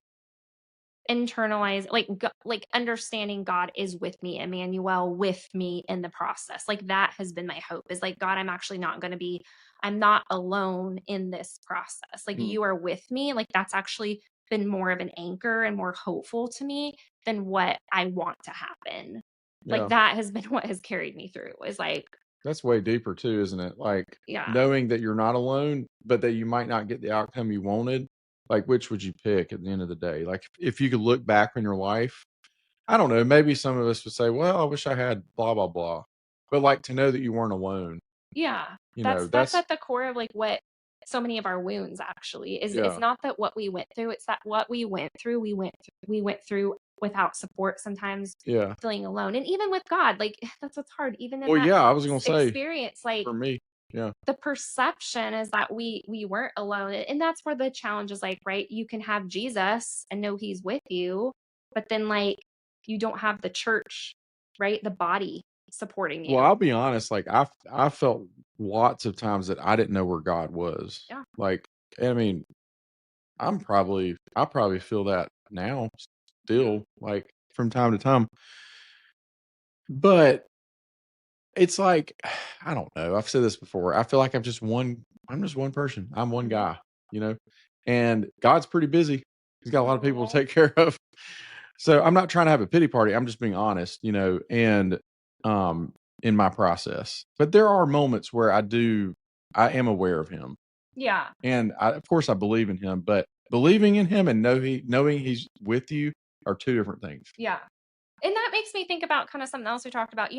internalize, like like understanding God is with me, Emmanuel with me in the process. Like that has been my hope, is like, God, I'm not alone in this process. Like Mm, you are with me. Like that's actually been more of an anchor and more hopeful to me than what I want to happen. Like yeah, that has been what has carried me through, is like, that's way deeper too, isn't it? Like yeah, knowing that you're not alone, but that you might not get the outcome you wanted. Like, which would you pick at the end of the day? Like, if you could look back on your life, I don't know, maybe some of us would say, well, I wish I had blah, blah, blah. But like to know that you weren't alone, yeah. That's that's, at the core of like what so many of our wounds actually is. It's yeah, not that what we went through, it's that what we went through without support, sometimes yeah. feeling alone. And even with God, like that's what's hard. Even in Well, that yeah, I was going to say experience, like for me. Yeah. The perception is that we weren't alone, and that's where the challenge is, like, right, you can have Jesus and know he's with you, but then, like, you don't have the church, right, the body supporting Well, you. I'll be honest, like, I felt lots of times that I didn't know where God was. Yeah. Like, I mean, I probably feel that now still, like, from time to time. But it's like, I don't know, I've said this before, I feel like I'm just one person, I'm one Mhm. guy, you know? And God's pretty busy. He's got a lot of people to Aw. take care of. So, I'm not trying to have a pity party, I'm just being honest, and, um, in my process. But there are moments where I am aware of him, Yeah. and of course, I believe in him, but believing in him and knowing he's with you are 2 different things. Yeah. And that makes me think about kinda something else we talked about,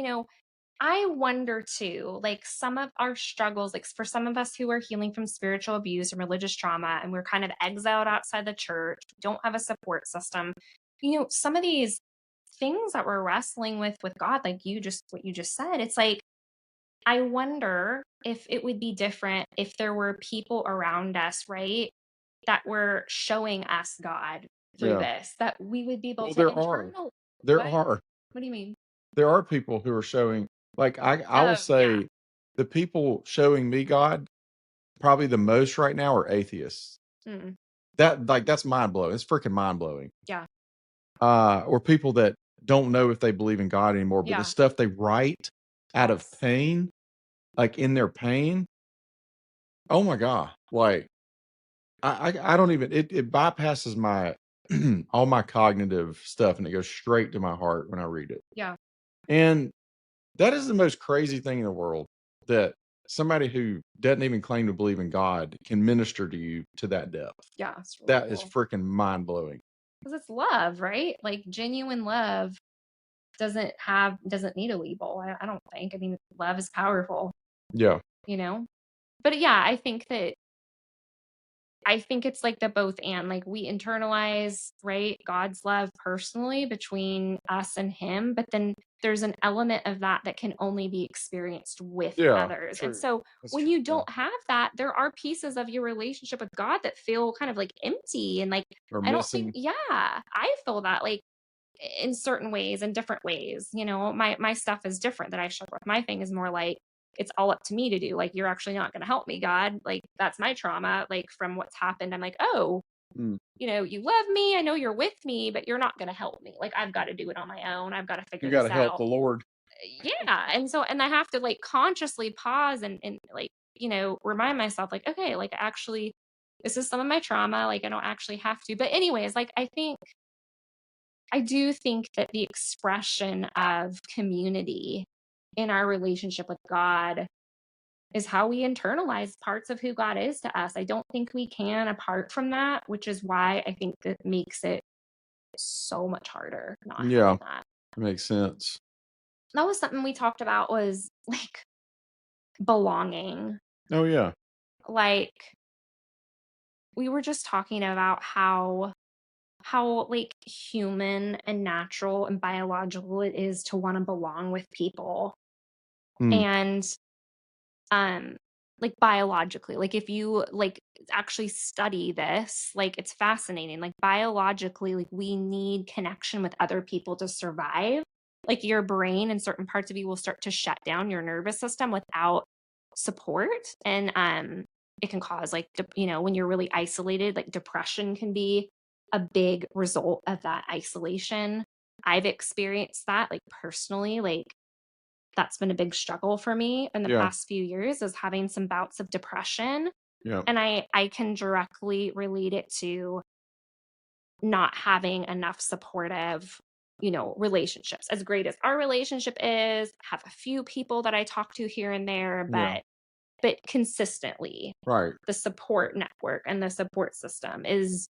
I wonder too, like some of our struggles, like for some of us who are healing from spiritual abuse and religious trauma, and we're kind of exiled outside the church, don't have a support system. Some of these things that we're wrestling with God, like what you just said, it's like, I wonder if it would be different if there were people around us, right, that were showing us God through Yeah. this, that we would be able Well, to internal. there What? are. What do you mean? There are people who are showing, like, I will Oh, yeah. say the people showing me God probably the most right now are atheists. Mm, That's mind blowing. It's freaking mind blowing. yeah. Or people that don't know if they believe in God anymore, but the Yeah. stuff they write out of Yes. pain, like in their pain, oh my God. Like I don't even it bypasses my all my cognitive stuff and it goes straight to my heart when I read it. Yeah. And that is the most crazy thing in the world that somebody who doesn't even claim to believe in God can minister to you to that depth. Yeah. It's really That is cool. freaking mind blowing. Because it's love, right? Like genuine love doesn't need a label. I don't think. I mean, love is powerful, Yeah. you know? But yeah, I think it's like the both and, like, we internalize, right, God's love personally between us and him, but then there's an element of that that can only be experienced with Yeah. others. And True. so That's when true. you Yeah. don't have that, there are pieces of your relationship with God that feel kind of like empty and like Or I don't think, missing. yeah, I feel that like in certain ways, in different ways. My stuff is different that I struggle with. My thing is more like it's all up to me to do. Like, you're actually not going to help me, God. Like, that's my trauma. Like, from what's happened, I'm like, oh, Mm. you love me. I know you're with me, but you're not going to help me. Like, I've got to do it on my own. I've got to You figure gotta this help out. the Lord. Yeah. And I have to like consciously pause and like, remind myself, like, okay, like, actually, this is some of my trauma. Like, I don't actually have to. But, anyways, like, I do think that the expression of community in our relationship with God is how we internalize parts of who God is to us. I don't think we can apart from that, which is why I think that makes it so much harder not having Yeah. that. Makes sense. That was something we talked about, was like belonging. Oh yeah. Like, we were just talking about how like human and natural and biological it is to want to belong with people. Mm. And um like biologically, like if you like actually study this, like it's fascinating, like biologically, like we need connection with other people to survive. Like your brain and certain parts of you will start to shut down, your nervous system, without support. And it can cause like when you're really isolated, like depression can be a big result of that isolation. I've experienced that like personally, like that's been a big struggle for me in the Yeah. past few years, is having some bouts of depression. Yeah. And I can directly relate it to not having enough supportive, relationships. As great as our relationship is, have a few people that I talk to here and there, Yeah. but consistently Right. the support network and the support system is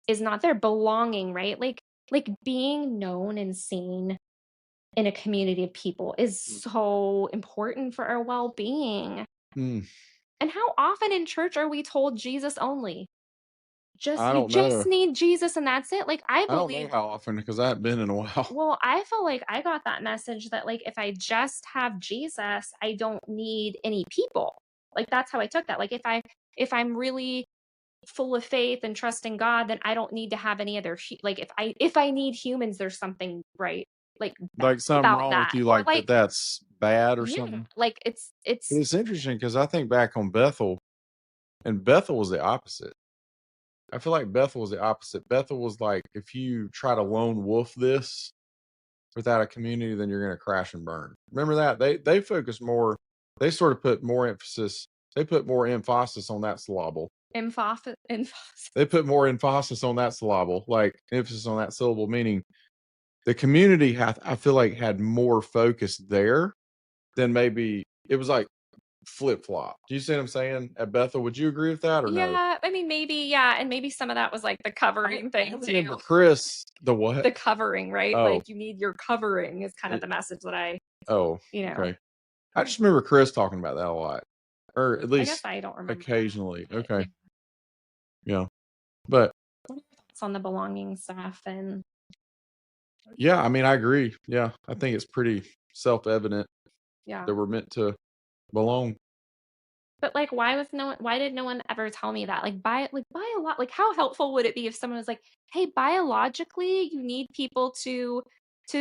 not there. Belonging, right? Like being known and seen in a community of people is so important for our well-being. Mm. And how often in church are we told Jesus only? I you don't know. just need Jesus and that's it. Like I I don't know believe how often because I haven't been in a while. well, I feel like I got that message that like if I just have Jesus, I don't need any people. Like that's how I took that. Like if I'm really full of faith and trust in God, then I don't need to have any other like if I need humans, there's something right like bad Like something about wrong with that. you, Or like like that's bad or yeah, something. like But it's it's interesting because I think back on Bethel, and Bethel was the opposite. I feel like Bethel was the opposite. Bethel was like, if you try to lone wolf this without a community, then you're going to crash and burn. Remember that they focus more. They sort of put more emphasis. They put more emphasis on that syllable. emphasis. They put more emphasis on that syllable, like emphasis on that syllable, meaning the community I feel like had more focus there than maybe it was like flip flop. Do you see what I'm saying? At Bethel, would you agree with that or no? Yeah, I mean maybe yeah, and maybe some of that was like the covering I thing remember too. Chris, the what? The covering, right? Oh, Like you need your covering is kind of it, the message that I, oh, you know, okay. I just remember Chris talking about that a lot, or at I guess least I don't remember that. occasionally. But yeah. Okay, yeah, but What are your thoughts on the belonging stuff and yeah, I mean, I agree. Yeah, I think it's pretty self evident yeah. that we're meant to belong. But like why did no one ever tell me that? By a lot like how helpful would it be if someone was like, "Hey, biologically, you need people to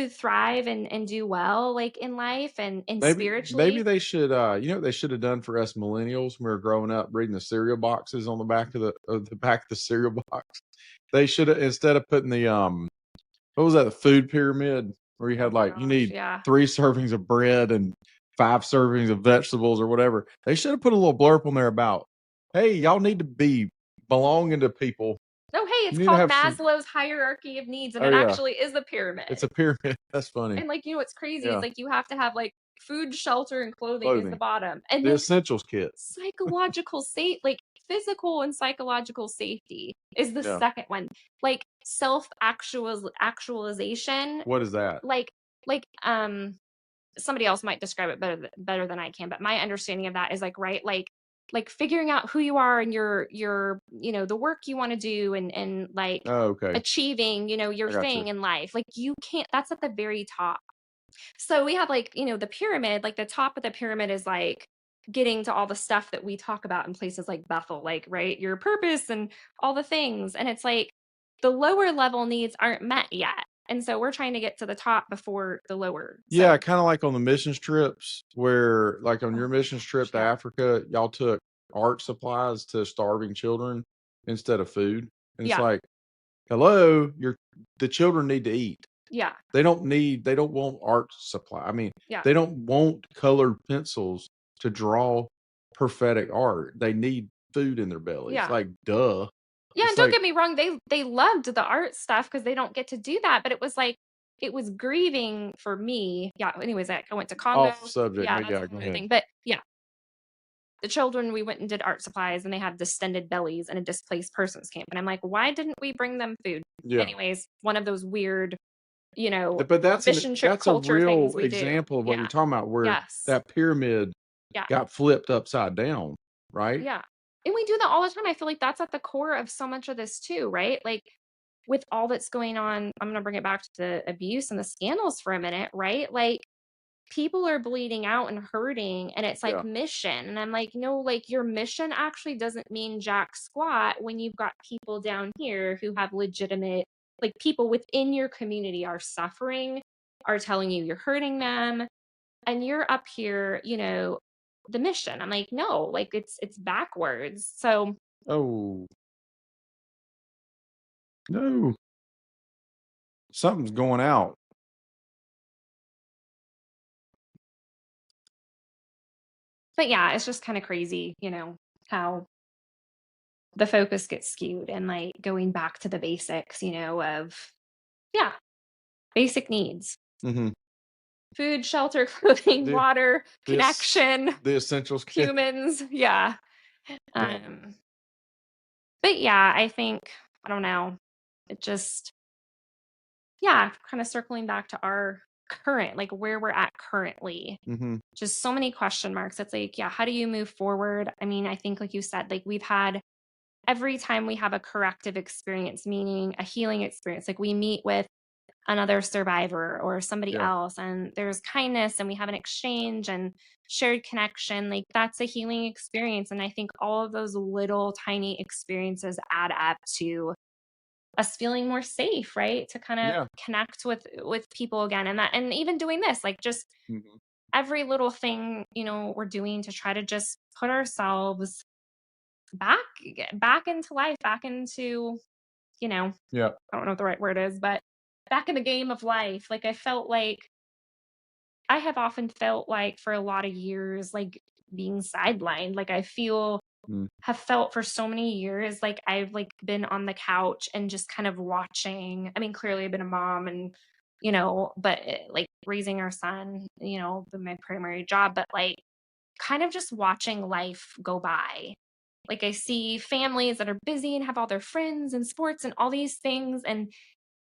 thrive and do well like in life and Maybe spiritually." they should you know what they should have done for us millennials when we were growing up reading the cereal boxes on the back of the back of the cereal box. They should have, instead of putting the what was that, the food pyramid where you Oh had my like you gosh, need yeah. 3 servings of bread and 5 servings of vegetables or whatever. They should have put a little blurb on there about, hey, y'all need to be belonging to people. Oh, hey, You it's need to called have some. Maslow's hierarchy of needs, and Oh it yeah, actually is a it's pyramid. a pyramid. That's funny. And like, what's crazy is Yeah, like you have to have like food, shelter, and clothing is the clothing, bottom. And the then essentials kit. psychological safe like physical and psychological safety is the Yeah, second one. Like self actualization, what is that? like like somebody else might describe it better than I can, but my understanding of that is like right like figuring out who you are and your the work you want to do and like Oh, okay, achieving your I got you. thing in life. Like you can't, that's at the very top. So we have like the pyramid, like the top of the pyramid is like getting to all the stuff that we talk about in places like Bethel, like right, your purpose and all the things. And it's like the lower level needs aren't met yet, and so we're trying to get to the top before the lower. Yeah, So kind of like on the missions trips where, like on oh your my missions gosh, trip to yeah, Africa, y'all took art supplies to starving children instead of food. And it's yeah, like, hello, the children need to eat. yeah, They don't want art supply. I mean, yeah, they don't want colored pencils to draw prophetic art. They need food in their bellies. yeah. Like, duh. Yeah, and It's don't like get me wrong, they loved the art stuff because they don't get to do that, but it was like it was grieving for me. Yeah, anyways, I went to Congo. off subject, Yeah, but that's yeah, a go whole other ahead. thing. But yeah, the children, we went and did art supplies and they had distended bellies in a displaced persons camp. And I'm like, why didn't we bring them food? Yeah. Anyways, one of those weird, you know, But mission trip that's a culture things real we do. example of what you're Yeah. talking about, where Yes. that pyramid Yeah. got flipped upside down, right? Yeah. And we do that all the time. I feel like that's at the core of so much of this too, right? Like with all that's going on, I'm going to bring it back to the abuse and the scandals for a minute, right? Like people are bleeding out and hurting and it's like Yeah. mission, and I'm like, no, like your mission actually doesn't mean jack squat when you've got people down here who have legitimate, like people within your community are suffering, are telling you you're hurting them, and you're up here, the mission. I'm like, no, like it's backwards. So Oh, no. Something's going out. but yeah, it's just kind of crazy, how the focus gets skewed and like going back to the basics, of yeah, basic needs. Hmm. Food, shelter, clothing, The water, this connection, the essentials kit. humans. Yeah. Yeah. Um, but yeah, I think, I don't know. It just, yeah, kind of circling back to our current, like where we're at currently. Hmm. Just so many question marks. It's like, yeah, how do you move forward? I mean, I think, like you said, like we've had every time we have a corrective experience, meaning a healing experience, like we meet with another survivor or somebody Yeah. else and there's kindness and we have an exchange and shared connection, like that's a healing experience. And I think all of those little tiny experiences add up to us feeling more safe, right? To kind of Yeah. connect with people again. And that, and even doing this, like just Mhm. every little thing, we're doing to try to just put ourselves back back into life, back into, Yeah. I don't know what the right word is, but back in the game of life. Like I have often felt like for a lot of years, like being sidelined. Like Mm. have felt for so many years, like I've like been on the couch and just kind of watching. I mean, clearly I've been a mom and, but like raising our son, been my primary job, but like kind of just watching life go by. Like I see families that are busy and have all their friends and sports and all these things, and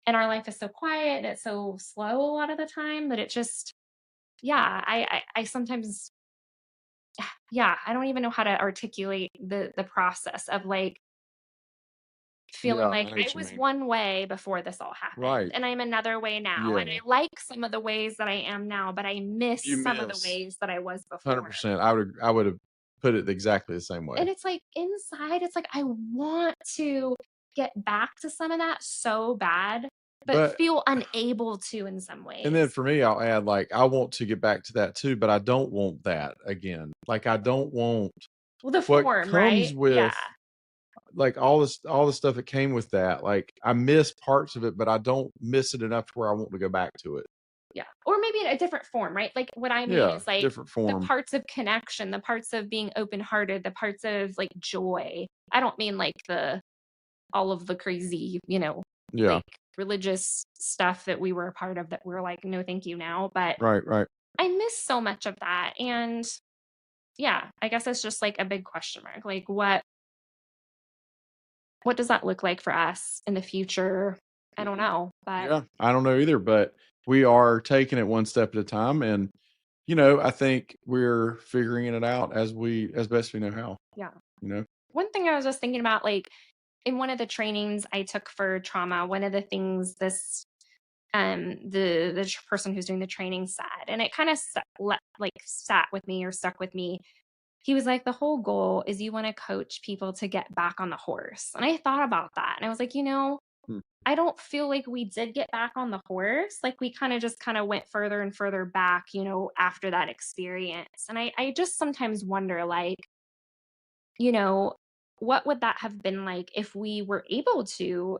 our life is so quiet and it's so slow a lot of the time that it just, yeah, I sometimes, yeah, I don't even know how to articulate the process of like feeling Yeah, like I know I what you was mean. one way before this all happened Right. and I'm another way now, and Yeah. I like some of the ways that I am now, but I miss You some of the miss ways that I was before. 100%. I would have put it exactly the same way. And it's like inside, it's like I want to get back to some of that so bad, but But feel unable to in some and then ways. for me, I'll add, like, I want to get back to that too, but I don't want that again. Like, I don't want Well, the what form, comes right? Yeah. with, like, all the stuff that came with that. Like, I miss parts of it, but I don't miss it enough to where I want to go back to it. Yeah. Or maybe in a different form, right? Like what I mean Yeah, is like different the form. parts of connection, the parts of being open-hearted, the parts of like joy. I don't mean like the all of the crazy, Yeah. like religious stuff that we were a part of that we're like, no, thank you now. But Right, right. I miss so much of that. And yeah, I guess it's just like a big question mark. Like what does that look like for us in the future? I don't Mhm. know. But Yeah, I don't know either, but we are taking it one step at a time, and I think we're figuring it out as best we know how. yeah. You know. One thing I was just thinking about, like in one of the trainings I took for trauma, one of the things this person who's doing the training said, and it kind of like sat with me or stuck with me. He was like, the whole goal is you want to coach people to get back on the horse. And I thought about that and I was like, Hmm. I don't feel like we did get back on the horse. Like we kind of went further and further back, after that experience. And I just sometimes wonder, like, you know, what would that have been like if we were able to,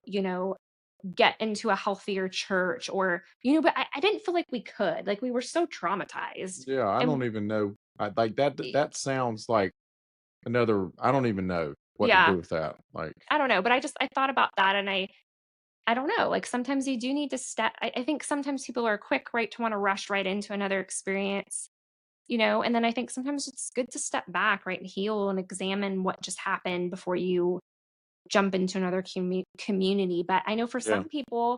get into a healthier church or, but I didn't feel like we could. Like we were so traumatized. Yeah, I And don't even know. Like that. That sounds like another. I don't even know what to yeah, do with that. Like, I don't know. But I thought about that and I don't know. Like sometimes you do need to step. I think sometimes people are quick, right, to want to rush right into another experience, and then I think sometimes it's good to step back, right, and heal and examine what just happened before you jump into another community. But I know for yeah, some people,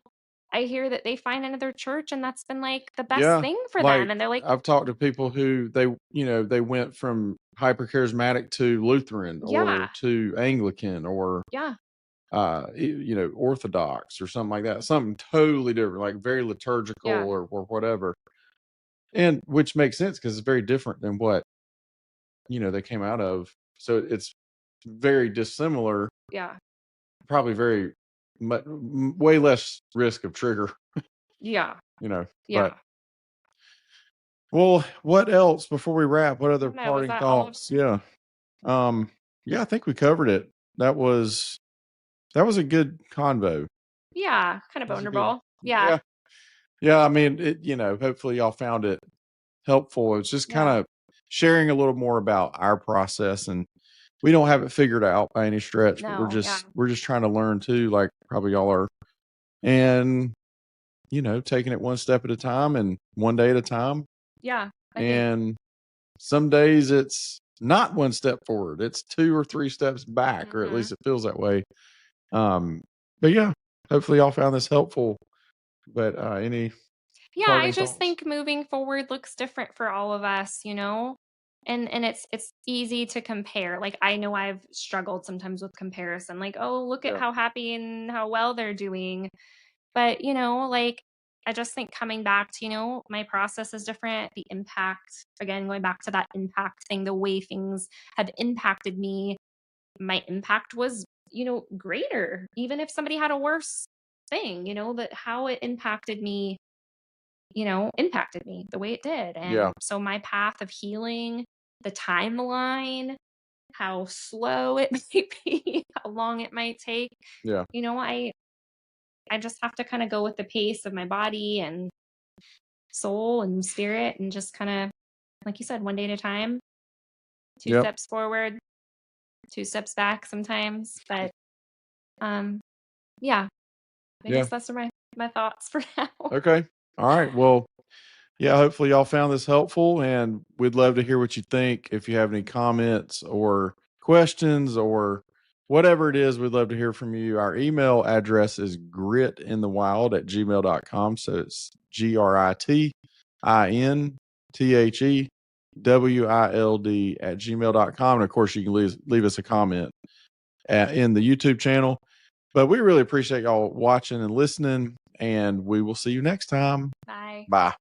I hear that they find another church and that's been like the best yeah. thing for them. Like And they're like, I've talked to people who they went from hyper charismatic to Lutheran yeah, or to Anglican or yeah, Orthodox or something like that, something totally different, like very liturgical yeah, or whatever. And which makes sense because it's very different than what, they came out of. So it's very dissimilar, yeah, probably very way less risk of trigger, yeah, but yeah. well, what else before we wrap? What I other don't know. Was parting that all of thoughts? Yeah. Um, yeah, I think we covered it. That was a good convo. Yeah, kind of That was a good, vulnerable. Yeah, yeah. Yeah, I mean, hopefully y'all found it helpful. It's just kind yeah. of sharing a little more about our process, and we don't have it figured out by any stretch, but we're No, yeah, just we're just trying to learn too, like probably y'all are. And, taking it one step at a time and one day at a time. yeah. I think, And some days it's not one step forward. It's two or three steps back, or at hmm least it feels that way. Um, but yeah, hopefully y'all found this helpful. But any yeah, I parting just thoughts? think moving forward looks different for all of us, And it's easy to compare. Like, I know I've struggled sometimes with comparison, like, oh, look at Yeah. how happy and how well they're doing. But, like, I just think coming back to, my process is different. The impact, again, going back to that impact thing, the way things have impacted me, my impact was, greater. Even if somebody had a worse thing, that how it impacted me the way it did. Yeah. And so my path of healing, the timeline, how slow it may be, how long it might take, Yeah. I just have to kind of go with the pace of my body and soul and spirit, and just kind of, like you said, one day at a time, two Yep. steps forward, two steps back sometimes. But yeah, I Yeah. guess that's my thoughts for now. Okay. All right. Well, yeah, hopefully y'all found this helpful, and we'd love to hear what you think. If you have any comments or questions or whatever it is, we'd love to hear from you. Our email address is gritinthewild@gmail.com. So it's GRITINTHEWILD@gmail.com. And of course, you can leave us a comment in the YouTube channel. But we really appreciate y'all watching and listening, and we will see you next time. Bye. Bye.